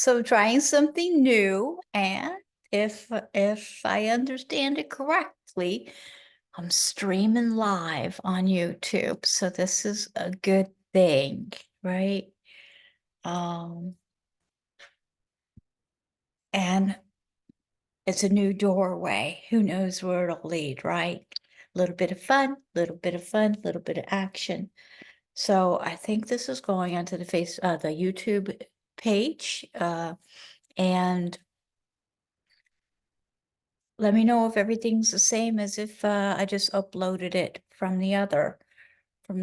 So trying something new, and if I understand it correctly, I'm streaming live on YouTube. So this is a good thing, right? Um, and it's a new doorway. Who knows where it'll lead, right? A little bit of fun, little bit of fun, little bit of action. So I think this is going onto the YouTube page, and let me know if everything's the same as if I just uploaded it from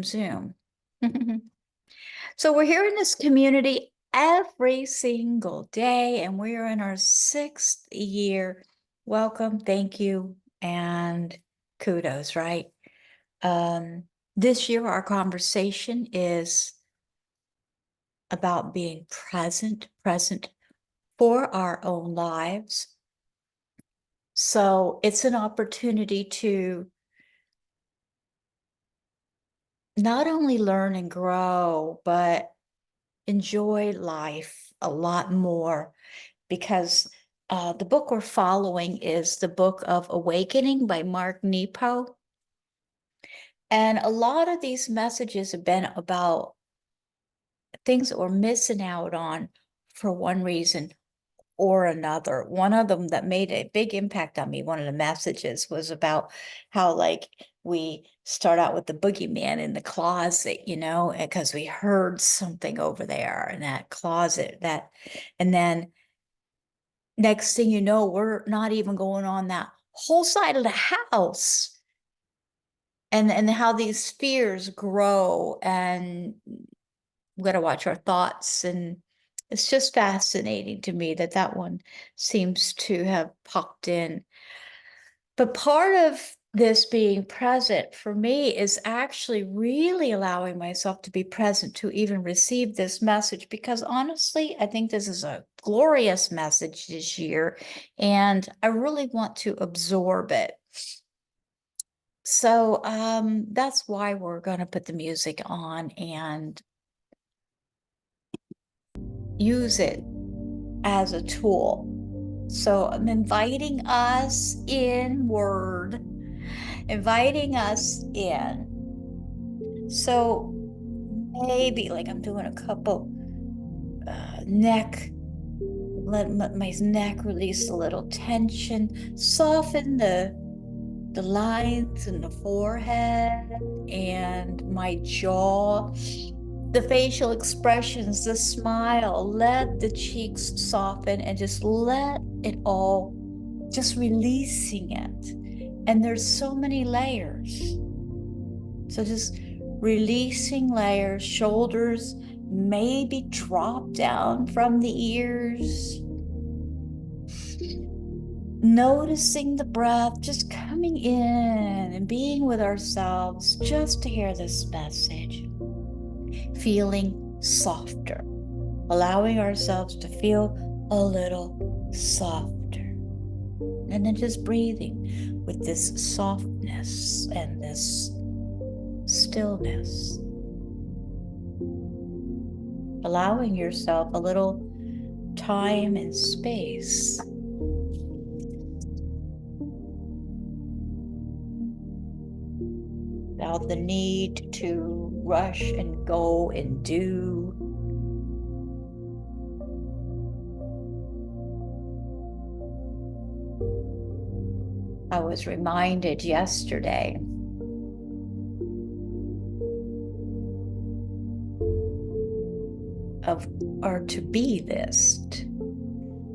Zoom. So we're here in this community every single day, and we're in our 6th year. Welcome, thank you, and kudos, right? This year, our conversation is about being present for our own lives. So it's an opportunity to not only learn and grow, but enjoy life a lot more, because the book we're following is the Book of Awakening by Mark Nepo. And a lot of these messages have been about things that we're missing out on for one reason or another. One of them that made a big impact on me, one of the messages was about how, like, we start out with the boogeyman in the closet, because we heard something over there in that closet, and then next thing you know, we're not even going on that whole side of the house. And how these fears grow, and we got to watch our thoughts. And it's just fascinating to me that one seems to have popped in. But part of this being present for me is actually really allowing myself to be present to even receive this message, because honestly, I think this is a glorious message this year, and I really want to absorb it. So that's why we're going to put the music on and use it as a tool. So I'm inviting us inward, inviting us in. So maybe like I'm doing a couple let my neck release a little tension, soften the lines in the forehead and my jaw, the facial expressions, the smile, let the cheeks soften and just let it all, just releasing it. And there's so many layers. So just releasing layers, shoulders maybe drop down from the ears. Noticing the breath just coming in and being with ourselves just to hear this message. Feeling softer, allowing ourselves to feel a little softer. And then just breathing with this softness and this stillness. Allowing yourself a little time and space. Without the need to rush and go and do. I was reminded yesterday of our to-be list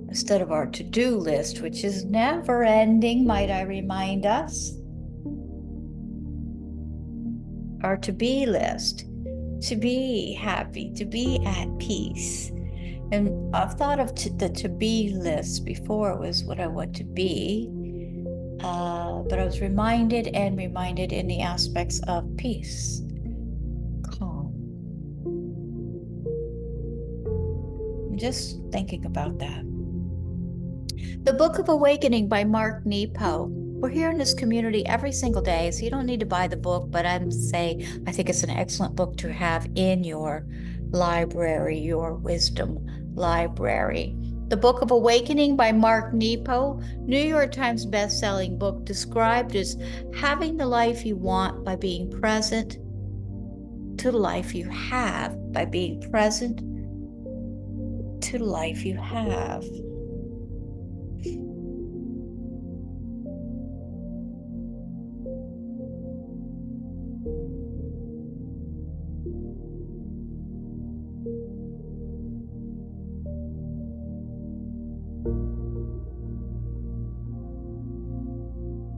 instead of our to-do list, which is never ending, might I remind us. Our to-be list, to be happy, to be at peace. And I've thought of the to-be list before. It was what I want to be, but I was reminded in the aspects of peace, calm. I'm just thinking about that. The Book of Awakening by Mark Nepo. We're here in this community every single day, so you don't need to buy the book, but I think it's an excellent book to have in your library, your wisdom library. The Book of Awakening by Mark Nepo, New York Times bestselling book, described as having the life you want by being present to the life you have, by being present to the life you have.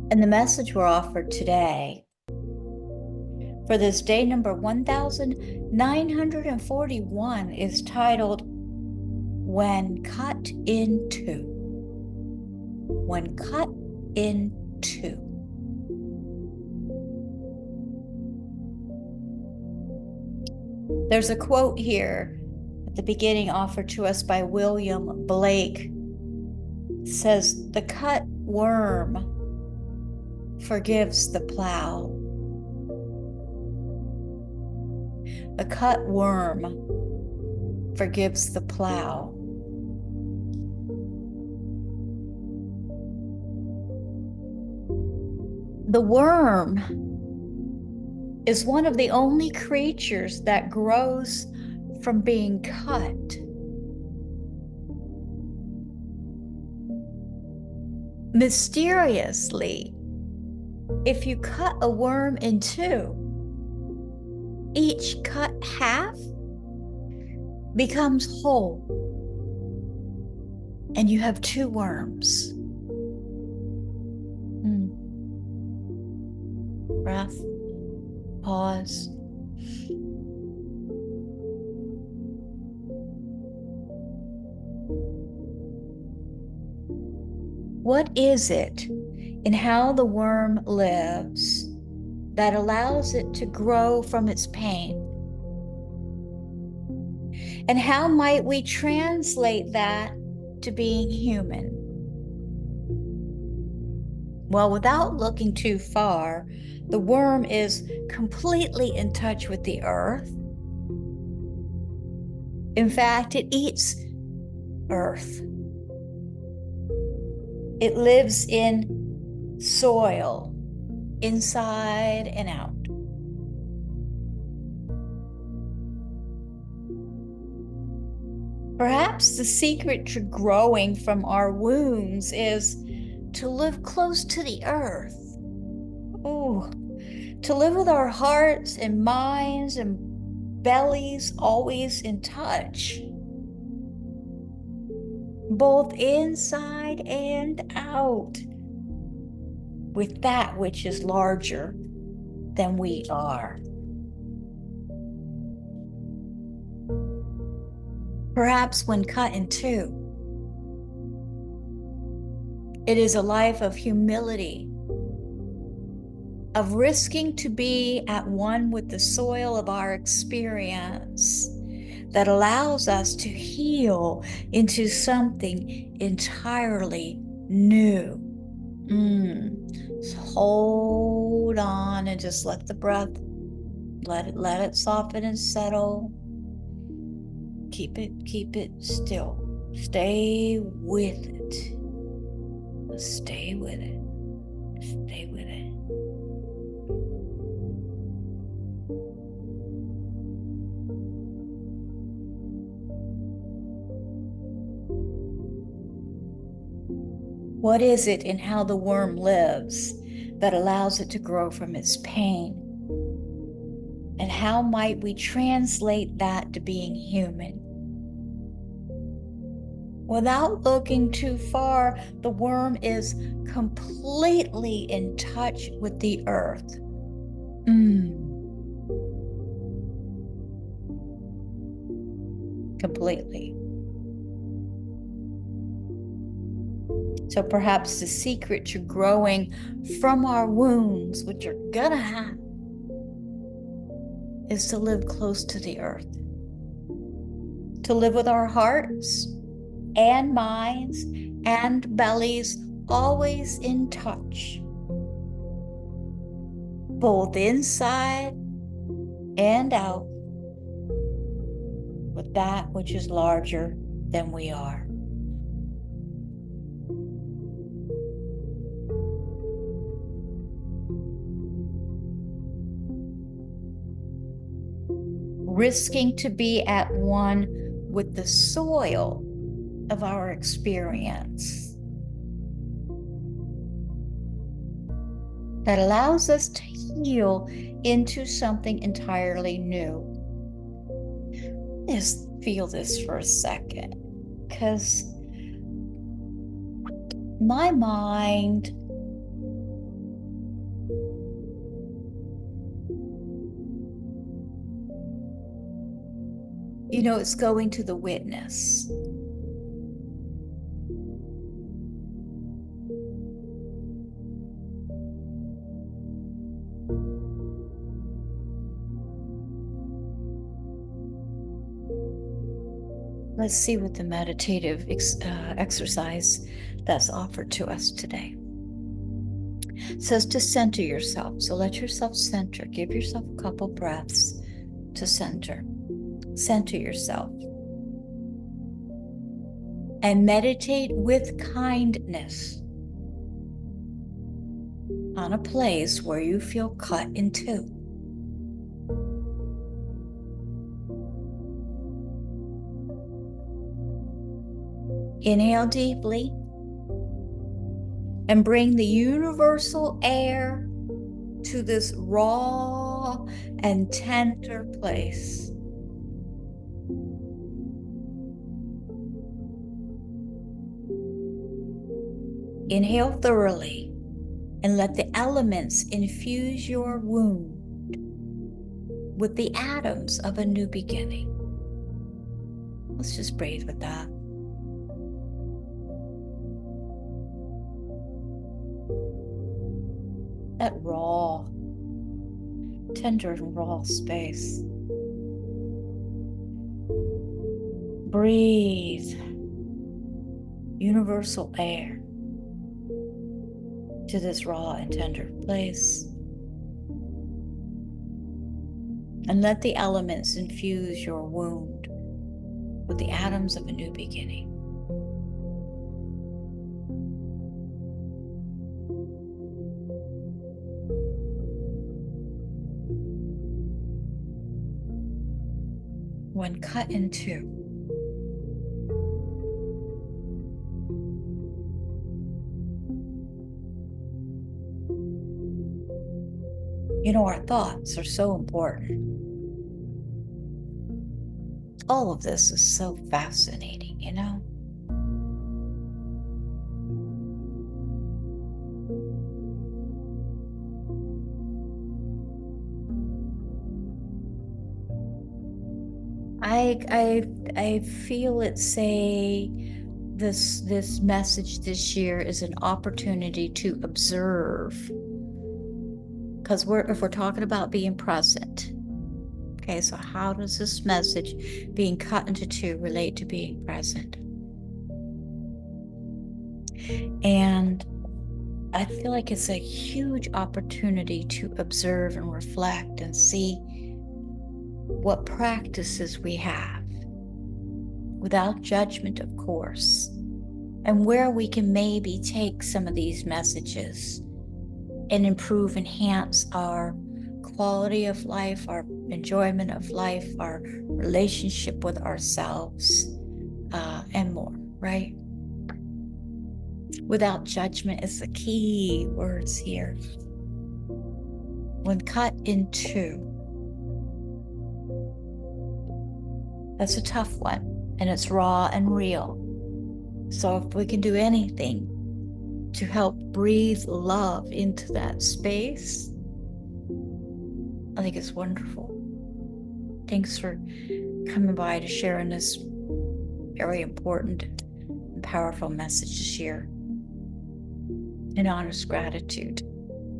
And the message we're offered today for this day number 1941 is titled, When Cut in Two. When Cut in Two. There's a quote here at the beginning offered to us by William Blake. It says, "The cut worm forgives the plow." The cut worm forgives the plow. The worm is one of the only creatures that grows from being cut. Mysteriously, if you cut a worm in two, each cut half becomes whole, and you have two worms. Breath, pause. What is it in how the worm lives that allows it to grow from its pain? And how might we translate that to being human? Well, without looking too far, the worm is completely in touch with the earth. In fact, it eats earth. It lives in soil, inside and out. Perhaps the secret to growing from our wounds is to live close to the earth. Ooh, to live with our hearts and minds and bellies always in touch, both inside and out, with that which is larger than we are. Perhaps when cut in two, it is a life of humility, of risking to be at one with the soil of our experience that allows us to heal into something entirely new. So hold on and just let the breath, let it soften and settle. Keep it still. Stay with it. Stay with it. Stay with it. What is it in how the worm lives that allows it to grow from its pain? And how might we translate that to being human? Without looking too far, the worm is completely in touch with the earth. Completely. So perhaps the secret to growing from our wounds, which are gonna happen, is to live close to the earth. To live with our hearts and minds and bellies always in touch, both inside and out, with that which is larger than we are. Risking to be at one with the soil of our experience that allows us to heal into something entirely new. Just feel this for a second, because my mind it's going to the witness. Let's see what the meditative exercise that's offered to us today. It says to center yourself. So let yourself center. Give yourself a couple breaths to center. Center yourself. And meditate with kindness on a place where you feel cut in two. Inhale deeply and bring the universal air to this raw and tender place. Inhale thoroughly and let the elements infuse your wound with the atoms of a new beginning. Let's just breathe with that. That raw, tender and raw space. Breathe universal air to this raw and tender place. And let the elements infuse your wound with the atoms of a new beginning. When cut in two, our thoughts are so important. All of this is so fascinating, I feel it say this message this year is an opportunity to observe, because if we're talking about being present, okay, so how does this message being cut into two relate to being present? And I feel like it's a huge opportunity to observe and reflect and see what practices we have, without judgment, of course, and where we can maybe take some of these messages and improve, enhance our quality of life, our enjoyment of life, our relationship with ourselves, and more, right? Without judgment is the key words here. When cut in two, that's a tough one, and it's raw and real. So if we can do anything to help breathe love into that space, I think it's wonderful. Thanks for coming by to share in this very important and powerful message this year. In honest gratitude.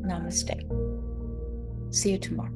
Namaste. See you tomorrow.